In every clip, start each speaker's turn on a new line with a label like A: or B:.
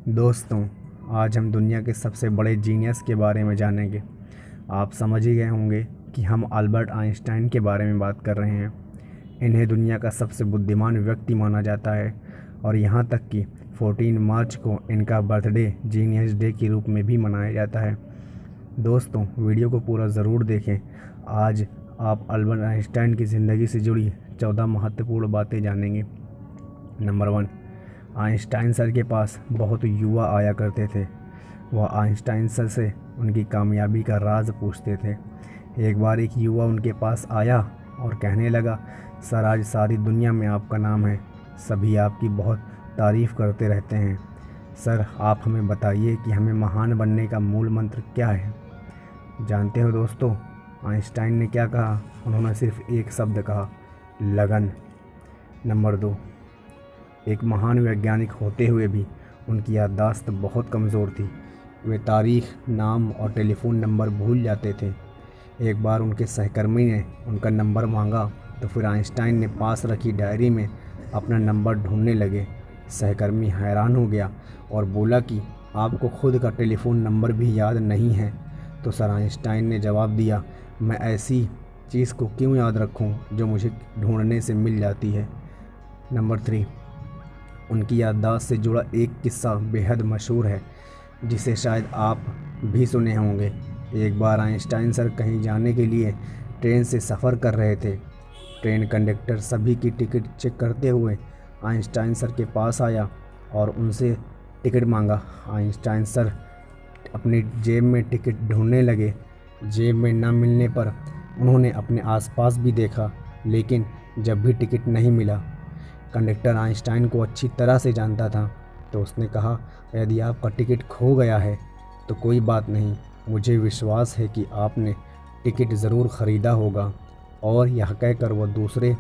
A: दोस्तों, आज हम दुनिया के सबसे बड़े जीनियस के बारे में जानेंगे। आप समझ ही गए होंगे कि हम अल्बर्ट आइंस्टाइन के बारे में बात कर रहे हैं। इन्हें दुनिया का सबसे बुद्धिमान व्यक्ति माना जाता है और यहाँ तक कि 14 मार्च को इनका बर्थडे जीनियस डे के रूप में भी मनाया जाता है। दोस्तों, वीडियो को पूरा ज़रूर देखें। आज आप अल्बर्ट आइंस्टाइन की ज़िंदगी से जुड़ी 14 महत्वपूर्ण बातें जानेंगे। नंबर 1, आइंस्टाइन सर के पास बहुत युवा आया करते थे। वह आइंस्टाइन सर से उनकी कामयाबी का राज पूछते थे। एक बार एक युवा उनके पास आया और कहने लगा, सर, आज सारी दुनिया में आपका नाम है, सभी आपकी बहुत तारीफ़ करते रहते हैं। सर, आप हमें बताइए कि हमें महान बनने का मूल मंत्र क्या है। जानते हो दोस्तों, आइंस्टाइन ने क्या कहा? उन्होंने सिर्फ एक शब्द कहा, लगन। नंबर 2, एक महान वैज्ञानिक होते हुए भी उनकी याददाश्त बहुत कमज़ोर थी। वे तारीख, नाम और टेलीफ़ोन नंबर भूल जाते थे। एक बार उनके सहकर्मी ने उनका नंबर मांगा तो फिर आइंस्टाइन ने पास रखी डायरी में अपना नंबर ढूंढने लगे। सहकर्मी हैरान हो गया और बोला कि आपको खुद का टेलीफ़ोन नंबर भी याद नहीं है। तो सर आइंस्टाइन ने जवाब दिया, मैं ऐसी चीज़ को क्यों याद रखूं जो मुझे ढूंढने से मिल जाती है। नंबर 3, उनकी याददाश्त से जुड़ा एक किस्सा बेहद मशहूर है जिसे शायद आप भी सुने होंगे। एक बार आइंस्टाइन सर कहीं जाने के लिए ट्रेन से सफ़र कर रहे थे। ट्रेन कंडक्टर सभी की टिकट चेक करते हुए आइंस्टाइन सर के पास आया और उनसे टिकट मांगा। आइंस्टाइन सर अपनी जेब में टिकट ढूंढने लगे। जेब में न मिलने पर उन्होंने अपने आसपास भी देखा, लेकिन जब भी टिकट नहीं मिला। कंडक्टर आइंस्टाइन को अच्छी तरह से जानता था, तो उसने कहा, यदि आपका टिकट खो गया है तो कोई बात नहीं, मुझे विश्वास है कि आपने टिकट ज़रूर ख़रीदा होगा। और यह कहकर वह दूसरे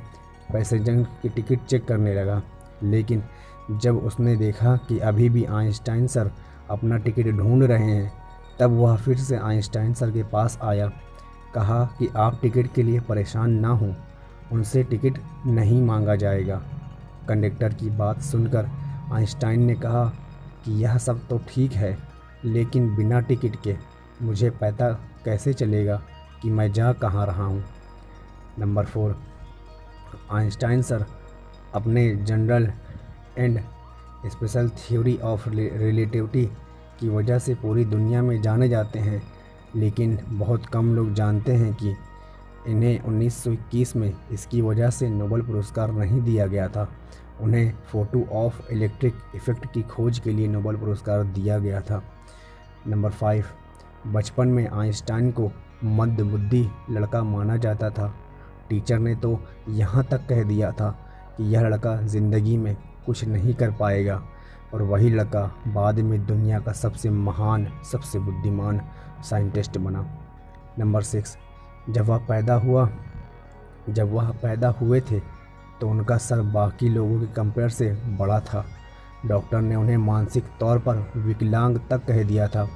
A: पैसेंजर की टिकट चेक करने लगा। लेकिन जब उसने देखा कि अभी भी आइंस्टाइन सर अपना टिकट ढूंढ रहे हैं, तब वह फिर से आइंस्टाइन सर के पास आया। कहा कि आप टिकट के लिए परेशान ना हों, उनसे टिकट नहीं मांगा जाएगा। कंडक्टर की बात सुनकर आइंस्टाइन ने कहा कि यह सब तो ठीक है, लेकिन बिना टिकट के मुझे पता कैसे चलेगा कि मैं जा कहाँ रहा हूँ। नंबर 4, आइंस्टाइन सर अपने general and special theory of relativity की वजह से पूरी दुनिया में जाने जाते हैं, लेकिन बहुत कम लोग जानते हैं कि इन्हें 1921 में इसकी वजह से नोबेल पुरस्कार नहीं दिया गया था। उन्हें फोटो ऑफ इलेक्ट्रिक इफ़ेक्ट की खोज के लिए नोबेल पुरस्कार दिया गया था। नंबर 5, बचपन में आइंस्टाइन को मंदबुद्धि लड़का माना जाता था। टीचर ने तो यहाँ तक कह दिया था कि यह लड़का ज़िंदगी में कुछ नहीं कर पाएगा, और वही लड़का बाद में दुनिया का सबसे महान, सबसे बुद्धिमान साइंटिस्ट बना। नंबर 6, जब वह पैदा हुए थे तो उनका सर बाकी लोगों के कंपेयर से बड़ा था। डॉक्टर ने उन्हें मानसिक तौर पर विकलांग तक कह दिया था।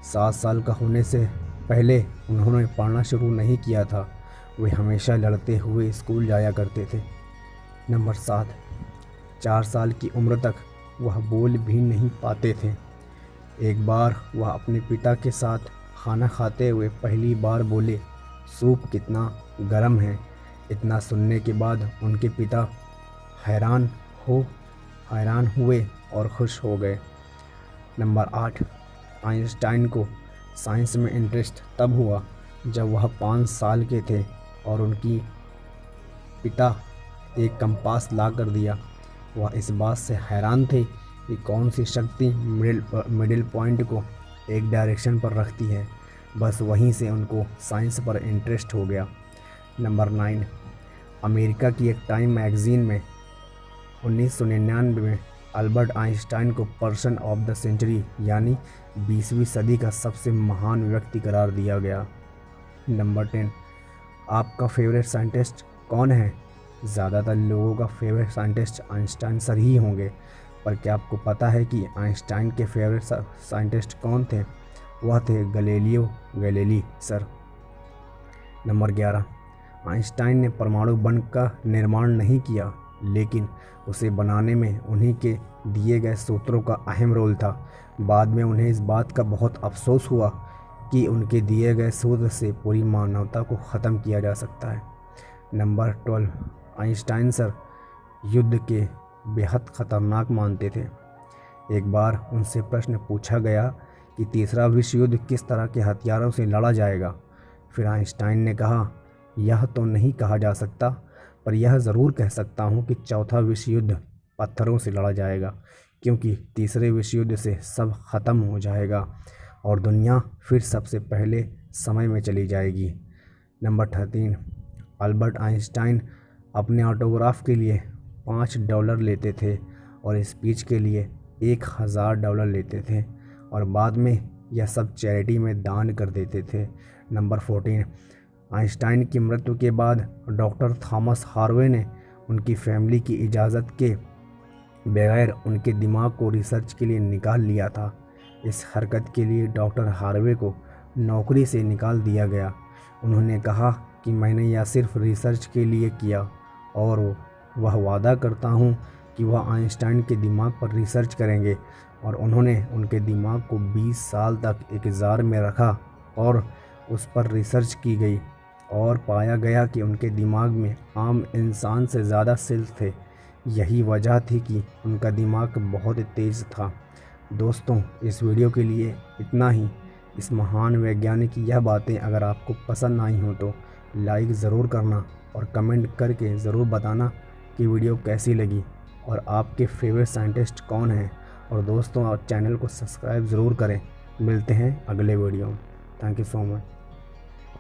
A: 7 साल का होने से पहले उन्होंने पढ़ना शुरू नहीं किया था। वे हमेशा लड़ते हुए स्कूल जाया करते थे। नंबर 7, 4 साल की उम्र तक वह बोल भी नहीं पाते थे। एक बार वह अपने पिता के साथ खाना खाते हुए पहली बार बोले, सूप कितना गर्म है। इतना सुनने के बाद उनके पिता हैरान हुए और खुश हो गए। नंबर 8, आइंस्टाइन को साइंस में इंटरेस्ट तब हुआ जब वह 5 साल के थे और उनकी पिता एक कंपास ला कर दिया। वह इस बात से हैरान थे कि कौन सी शक्ति मिडिल पॉइंट को एक डायरेक्शन पर रखती है। बस वहीं से उनको साइंस पर इंटरेस्ट हो गया। नंबर 9, अमेरिका की एक टाइम मैगज़ीन में 1999 में अल्बर्ट आइंस्टाइन को पर्सन ऑफ द सेंचुरी यानी 20वीं सदी का सबसे महान व्यक्ति करार दिया गया। नंबर 10, आपका फेवरेट साइंटिस्ट कौन है? ज़्यादातर लोगों का फेवरेट साइंटिस्ट आइंस्टाइन सर ही होंगे, पर क्या आपको पता है कि आइंस्टाइन के फेवरेट साइंटिस्ट कौन थे? वह थे Galileo Galilei sir. Number 11, Einstein ने परमाणु बम का निर्माण नहीं किया, लेकिन उसे बनाने में उन्हीं के दिए गए सूत्रों का अहम रोल था। बाद में उन्हें इस बात का बहुत अफसोस हुआ कि उनके दिए गए सूत्र से पूरी मानवता को ख़त्म किया जा सकता है। नंबर 12, आइंस्टाइन सर युद्ध के बेहद ख़तरनाक मानते थे। एक बार उनसे प्रश्न पूछा गया कि तीसरा विश्व युद्ध किस तरह के हथियारों से लड़ा जाएगा। फिर आइंस्टाइन ने कहा, यह तो नहीं कहा जा सकता, पर यह ज़रूर कह सकता हूँ कि चौथा विश्व युद्ध पत्थरों से लड़ा जाएगा, क्योंकि तीसरे विश्व युद्ध से सब ख़त्म हो जाएगा और दुनिया फिर सबसे पहले समय में चली जाएगी। नंबर 13, अल्बर्ट आइंस्टाइन अपने ऑटोग्राफ के लिए $5 लेते थे और स्पीच के लिए $1000 लेते थे और बाद में यह सब चैरिटी में दान कर देते थे। नंबर 14, आइंस्टाइन की मृत्यु के बाद डॉक्टर थॉमस हार्वे ने उनकी फैमिली की इजाज़त के बगैर उनके दिमाग को रिसर्च के लिए निकाल लिया था। इस हरकत के लिए डॉक्टर हार्वे को नौकरी से निकाल दिया गया। उन्होंने कहा कि मैंने यह सिर्फ रिसर्च के लिए किया और वह वादा करता हूँ कि वह आइंस्टाइन के दिमाग पर रिसर्च करेंगे। और उन्होंने उनके दिमाग को 20 साल तक एक जार में रखा और उस पर रिसर्च की गई और पाया गया कि उनके दिमाग में आम इंसान से ज़्यादा सेल्स थे। यही वजह थी कि उनका दिमाग बहुत तेज़ था। दोस्तों, इस वीडियो के लिए इतना ही। इस महान वैज्ञानिक की यह बातें अगर आपको पसंद आई हो तो लाइक ज़रूर करना और कमेंट करके ज़रूर बताना कि वीडियो कैसी लगी और आपके फेवरेट साइंटिस्ट कौन हैं। और दोस्तों, आप चैनल को सब्सक्राइब ज़रूर करें। मिलते हैं अगले वीडियो में। Thank you so much.